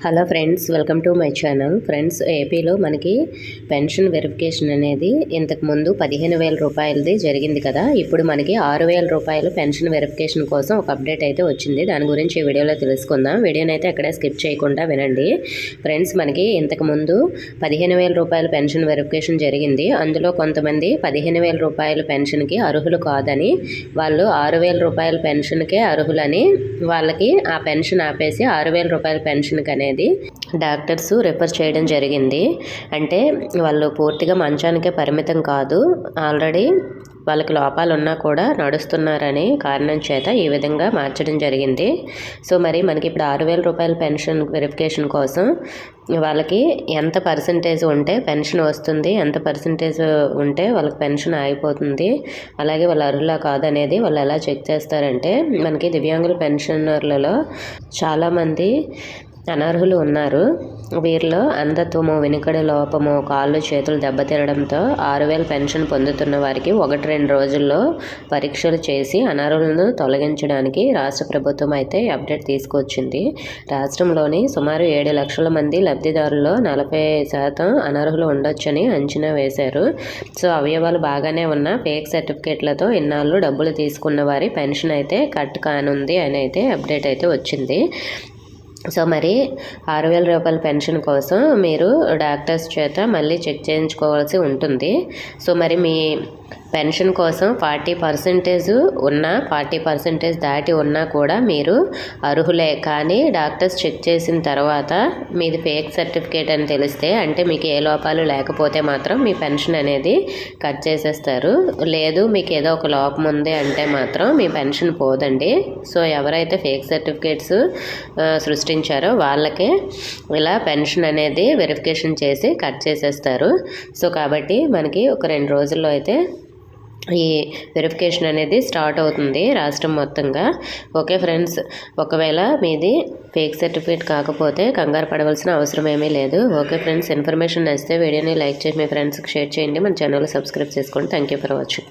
Hello friends, welcome to my channel. Friends, ఏపీలో మనకి pension verification అనేది ఇంతకుముందు 15,000 రూపాయలది జరిగింది కదా. ఇప్పుడు మనకి 6,000 రూపాయలు పెన్షన్ వెరిఫికేషన్ కోసం ఒక అప్డేట్ అయితే వచ్చింది. దాని గురించి ఈ వీడియోలో తెలుసుకుందాం. వీడియోని అయితే ఎక్కడే స్కిప్ చేయకుండా వినండి. ఫ్రెండ్స్, మనకి ఇంతకుముందు 15,000 రూపాయల పెన్షన్ వెరిఫికేషన్ జరిగింది. అందులో కొంతమంది 15,000 రూపాయల పెన్షన్కి అర్హులు కాదని, వాళ్ళు 6,000 రూపాయల పెన్షన్కే అర్హులని వాళ్ళకి ఆ పెన్షన్ ఆపేసి 6,000 రూపాయల పెన్షన్కి అనేది డాక్టర్స్ రిఫర్ చేయడం జరిగింది. అంటే వాళ్ళు పూర్తిగా మంచానికే పరిమితం కాదు, ఆల్రెడీ వాళ్ళకి లోపాలు ఉన్నా కూడా నడుస్తున్నారని కారణం చేత ఈ విధంగా మార్చడం జరిగింది. సో మరి మనకి ఇప్పుడు 6,000 రూపాయల పెన్షన్ వెరిఫికేషన్ కోసం వాళ్ళకి ఎంత పర్సంటేజ్ ఉంటే పెన్షన్ వస్తుంది, ఎంత పర్సంటేజ్ ఉంటే వాళ్ళకి పెన్షన్ ఆగిపోతుంది, అలాగే వాళ్ళ అర్హులా కాదనేది వాళ్ళు ఎలా చెక్ చేస్తారంటే, మనకి దివ్యాంగుల పెన్షనర్లలో చాలామంది అనర్హులు ఉన్నారు. వీరిలో అంధత్వము, వినికిడి లోపము, కాళ్ళు చేతులు దెబ్బతినడంతో 6,000 పెన్షన్ పొందుతున్న వారికి 1-2 రోజుల్లో పరీక్షలు చేసి అనర్హులను తొలగించడానికి రాష్ట్ర ప్రభుత్వం అయితే అప్డేట్ తీసుకొచ్చింది. రాష్ట్రంలోని సుమారు 7 లక్షల మంది లబ్ధిదారుల్లో 40% అనర్హులు ఉండొచ్చని అంచనా వేశారు. సో అవయవాలు బాగానే ఉన్న ఫేక్ సర్టిఫికేట్లతో ఇన్నాళ్ళు డబ్బులు తీసుకున్న వారి పెన్షన్ అయితే కట్ కానుంది అని అయితే అప్డేట్ అయితే వచ్చింది. సో మరి 6,000 రూపాయల పెన్షన్ కోసం మీరు డాక్టర్స్ చేత మళ్ళీ చెక్ చేయించుకోవాల్సి ఉంటుంది. సో మరి మీ పెన్షన్ కోసం 40% ఉన్నా, 40% దాటి ఉన్నా కూడా మీరు అర్హులే. కానీ డాక్టర్స్ చెక్ చేసిన తర్వాత మీది ఫేక్ సర్టిఫికేట్ అని తెలిస్తే, అంటే మీకు ఏ లోపాలు లేకపోతే మాత్రం మీ పెన్షన్ అనేది కట్ చేసేస్తారు. లేదు మీకు ఏదో ఒక లోపం ఉంది అంటే మాత్రం మీ పెన్షన్ పోదండి. సో ఎవరైతే ఫేక్ సర్టిఫికేట్స్ సృష్టించారో వాళ్ళకే ఇలా పెన్షన్ అనేది వెరిఫికేషన్ చేసి కట్ చేసేస్తారు. సో కాబట్టి మనకి ఒక 2 రోజుల్లో అయితే ఈ వెరిఫికేషన్ అనేది స్టార్ట్ అవుతుంది రాష్ట్రం మొత్తంగా. ఓకే ఫ్రెండ్స్, ఒకవేళ మీది ఫేక్ సర్టిఫికేట్ కాకపోతే కంగారు పడవలసిన అవసరం ఏమీ లేదు. ఓకే ఫ్రెండ్స్, ఇన్ఫర్మేషన్ నచ్చితే వీడియోని లైక్ చేసి మీ ఫ్రెండ్స్కి షేర్ చేయండి. మన ఛానల్ సబ్స్క్రైబ్ చేసుకోండి. Thank you for watching.